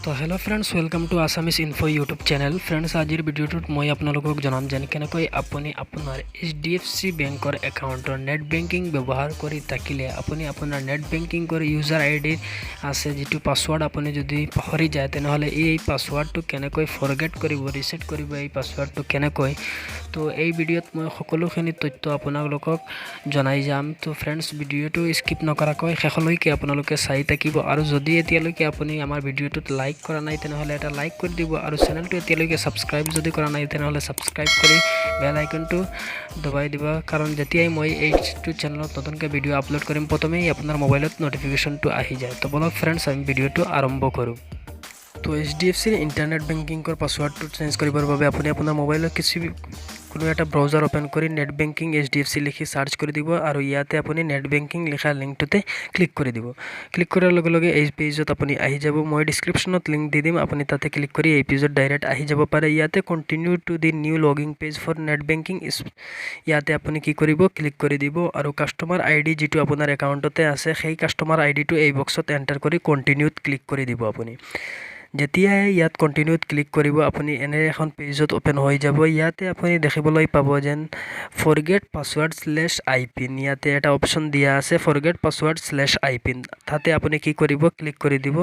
তো hello' friends welcome to Assamese info YouTube channel. Friends আজিৰ ভিডিঅ'টোত মই আপোনালোকক জনাম যে কেনেকৈ আপুনি আপোনাৰ HDFC বেংকৰ একাউণ্টৰ নেট বেংকিং ব্যৱহাৰ কৰি থাকিলে আপুনি আপোনাৰ নেট বেংকিংৰ ইউজাৰ আইডি আছে যিটো পাছৱৰ্ড আপুনি যদি পাহৰি যায় তেনেহ'লে এই পাছৱৰ্ডটো কেনেকৈ ফৰগেট কৰিব, ৰিছেট কৰিব এই পাছৱৰ্ডটো কেনেকৈ। তো এই ভিডিঅ'ত মই সকলোখিনি তথ্য আপোনালোকক জনাই যাম। তো ফ্ৰেণ্ডছ ভিডিঅ'টো স্কিপ নকৰাকৈ শেষলৈকে আপোনালোকে চাই থাকিব আৰু যদি এতিয়ালৈকে আপুনি আমাৰ ভিডিঅ'টোত লাইক কৰা নাই তেনেহ'লে এটা লাইক কৰি দিব আৰু চেনেলটো এতিয়ালৈকে সাবস্ক্ৰাইব যদি কৰা নাই তেনেহ'লে সাবস্ক্ৰাইব কৰি বেল আইকনটো দবাই দিব, কাৰণ যেতিয়াই মই এইটো চেনেলত নতুনকৈ ভিডিঅ' আপলোড কৰিম প্ৰথমেই আপোনাৰ মোবাইলত নটিফিকেশ্যনটো আহি যায়। তো বলক ফ্ৰেণ্ডছ আমি ভিডিঅ'টো আৰম্ভ কৰোঁ। তো HDFCৰ ইণ্টাৰনেট বেংকিংৰ পাছৱৰ্ডটো চেঞ্জ কৰিবৰ বাবে আপুনি আপোনাৰ মোবাইলত কোনো এটা ব্ৰাউজাৰ ওপেন কৰি নেট বেংকিং HDFC লিখি সাৰ্চ কৰি দিব আৰু ইয়াতে আপুনি নেট বেংকিং লিখা লিংকটোতে ক্লিক কৰি দিব। ক্লিক কৰাৰ লগে লগে এই পেজত আপুনি আহি যাব। মই ডিসক্ৰিপশ্যনত লিংক দি দিম, আপুনি তাতে ক্লিক কৰি এই পেজত ডাইৰেক্ট আহি যাব পাৰে। ইয়াতে continue to the new logging page for net banking ইয়াতে আপুনি কি কৰিব, ক্লিক কৰি দিব আৰু কাষ্টমাৰ আইডি যিটো আপোনাৰ একাউণ্টতে আছে সেই কাষ্টমাৰ আইডিটো এই বক্সত এণ্টাৰ কৰি কন্টিনিউত ক্লিক কৰি দিব। আপুনি যেতিয়াই ইয়াত কন্টিনিউত ক্লিক কৰিব আপুনি এনে এখন পেজত ওপেন হৈ যাব। ইয়াতে আপুনি দেখিবলৈ পাব যেন ফৰগেট পাছৱৰ্ড /IPIN ইয়াতে এটা অপশ্যন দিয়া আছে ফৰগেট পাছৱৰ্ড /IPIN। তাতে আপুনি কি কৰিব, ক্লিক কৰি দিব।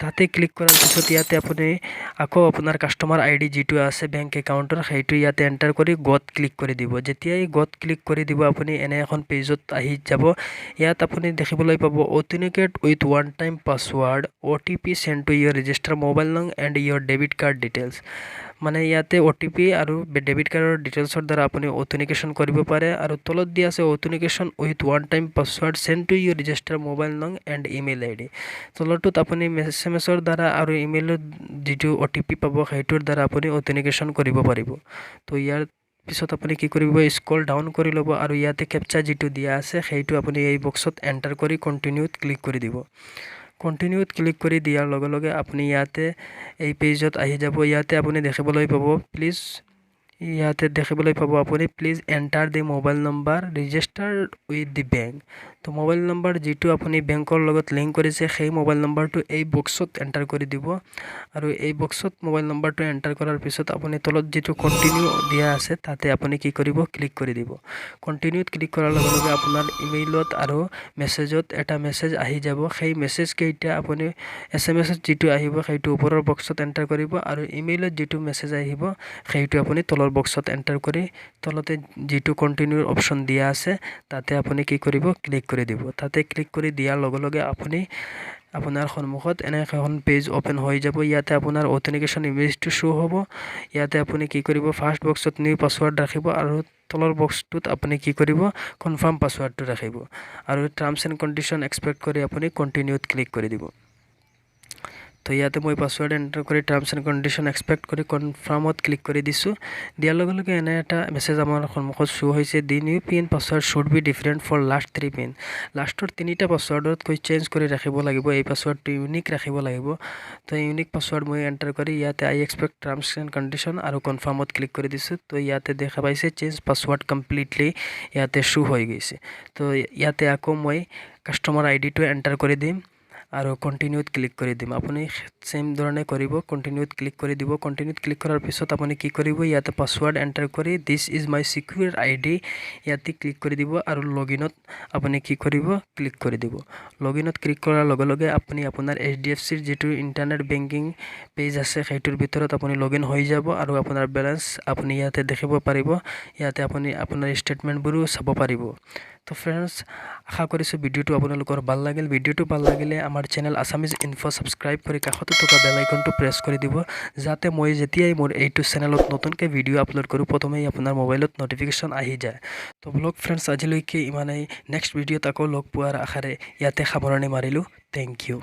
তাতে ক্লিক কৰাৰ পিছত ইয়াতে আপুনি আকৌ আপোনাৰ কাষ্টমাৰ আইডি যিটো আছে বেংক একাউণ্টৰ সেইটো ইয়াতে এণ্টাৰ কৰি গত ক্লিক কৰি দিব। যেতিয়াই গত ক্লিক কৰি দিব আপুনি এনে এখন পেজত আহি যাব। ইয়াত আপুনি দেখিবলৈ পাব authenticate with one time password OTP send to your register mobile নং and your debit card details. মানে ইয়াতে OTP আৰু ডেবিট কাৰ্ডৰ ডিটেইলছৰ দ্বাৰা আপুনি অথেণ্টিকেশ্যন কৰিব পাৰে আৰু তলত দিয়া আছে authentication with one time password send to your register mobile নং এণ্ড ইমেইল ID। তলটোত আপুনি SMS-ৰ দ্বাৰা আৰু ইমেইলত যিটো OTP পাব সেইটোৰ দ্বাৰা আপুনি অথেণ্টিকেশ্যন কৰিব পাৰিব। তো ইয়াৰ পিছত আপুনি কি কৰিব, স্ক্ৰল ডাউন কৰি ল'ব আৰু ইয়াতে কেপচা যিটো দিয়া আছে সেইটো আপুনি এই বক্সত এণ্টাৰ কৰি কন্টিনিউত ক্লিক কৰি দিব। কন্টিনিউত ক্লিক কৰি দিয়াৰ লগে লগে আপুনি ইয়াতে এই পেজত আহি যাব। ইয়াতে আপুনি দেখিবলৈ পাব আপুনি please enter the mobile number registered with the bank. তো মোবাইল নম্বৰ যিটো আপুনি বেংকৰ লগত লিংক কৰিছে সেই মোবাইল নম্বৰটো এই বক্সত এণ্টাৰ কৰি দিব আৰু এই বক্সত মোবাইল নম্বৰটো এণ্টাৰ কৰাৰ পিছত আপুনি তলত যিটো কন্টিনিউ দিয়া আছে তাতে আপুনি কি কৰিব, ক্লিক কৰি দিব। কন্টিনিউত ক্লিক কৰাৰ লগে লগে আপোনাৰ ইমেইলত আৰু মেছেজত এটা মেছেজ আহি যাব। সেই মেছেজ কেইটা আপুনি SMS-ত যিটো আহিব সেইটো ওপৰৰ বক্সত এণ্টাৰ কৰিব আৰু ইমেইলত যিটো মেছেজ আহিব সেইটো আপুনি তলৰ বক্সত এণ্টাৰ কৰি তলতে যিটো কন্টিনিউৰ অপশ্যন দিয়া আছে তাতে আপুনি কি কৰিব, ক্লিক কৰি দিব। তাতে ক্লিক কৰি দিয়াৰ লগে লগে আপুনি আপোনাৰ সন্মুখত এনে এখন পেজ ওপেন হৈ যাব। ইয়াতে আপোনাৰ অথেণ্টিকেশ্যন ইমেজটো শ্ব' হ'ব। ইয়াতে আপুনি কি কৰিব, ফাৰ্ষ্ট বক্সত নিউ পাছৱৰ্ড ৰাখিব আৰু তলৰ বক্সটোত আপুনি কি কৰিব, কনফাৰ্ম পাছৱৰ্ডটো ৰাখিব আৰু টাৰ্মছ এণ্ড কণ্ডিশ্যন একচেপ্ট কৰি আপুনি কন্টিনিউত ক্লিক কৰি দিব। তো ইয়াতে মই পাছৱৰ্ড এণ্টাৰ কৰি টাৰ্মছ এণ্ড কণ্ডিশ্যন একচেপ্ট কৰি কনফাৰ্মত ক্লিক কৰি দিছোঁ। দিয়াৰ লগে লগে এনে এটা মেছেজ আমাৰ সন্মুখত শ্ব' হৈছে, দি new pin password should be different for last 3 pin. লাষ্টৰ 3টা পাছৱৰ্ডতকৈ চেঞ্জ কৰি ৰাখিব লাগিব। এই পাছৱৰ্ডটো ইউনিক ৰাখিব লাগিব। তো ইউনিক পাছৱৰ্ড মই এণ্টাৰ কৰি ইয়াতে আই এক্সপেক্ট টাৰ্মছ এণ্ড কণ্ডিশ্যন আৰু কনফাৰ্মত ক্লিক কৰি দিছোঁ। তো ইয়াতে দেখা পাইছে চেঞ্জ পাছৱৰ্ড কমপ্লিটলি ইয়াতে শ্ব' হৈ গৈছে। তো ইয়াতে আকৌ মই কাষ্টমাৰ আইডিটো এণ্টাৰ কৰি দিম আৰু কন্টিনিউত ক্লিক কৰি দিম। আপুনি সেম ধৰণে কৰিব, কন্টিনিউত ক্লিক কৰি দিব। কন্টিনিউত ক্লিক কৰাৰ পিছত আপুনি কি কৰিব, ইয়াতে পাছৱৰ্ড এণ্টাৰ কৰি দিছ ইজ মাই সিকিউৰ আইডি ইয়াতে ক্লিক কৰি দিব আৰু লগইনত আপুনি কি কৰিব, ক্লিক কৰি দিব। লগইনত ক্লিক কৰাৰ লগে লগে আপুনি আপোনাৰ HDFCৰ যিটো ইণ্টাৰনেট বেংকিং পেজ আছে সেইটোৰ ভিতৰত আপুনি লগইন হৈ যাব আৰু আপোনাৰ বেলেঞ্চ আপুনি ইয়াতে দেখিব পাৰিব। ইয়াতে আপুনি আপোনাৰ ষ্টেটমেণ্টবোৰো চাব পাৰিব। তো ফ্ৰেণ্ডছ আশা কৰিছোঁ ভিডিঅ'টো আপোনালোকৰ ভাল লাগিল। ভিডিঅ'টো ভাল লাগিলে আমাৰ চেনেল আছামিজ ইনফো সাবস্ক্ৰাইব কৰি কাষতে থকা বেল আইকনটো প্ৰেছ কৰি দিব, যাতে মই যেতিয়াই মোৰ এইটো চেনেলত নতুনকৈ ভিডিঅ' আপলোড কৰোঁ প্ৰথমেই আপোনাৰ মোবাইলত নটিফিকেশ্যন আহি যায়। তো ব্লগ ফ্ৰেণ্ডছ আজিলৈকে ইমানেই। নেক্সট ভিডিঅ'ত আকৌ লগ পোৱাৰ আশাৰে ইয়াতে সামৰণি মাৰিলোঁ। Thank U.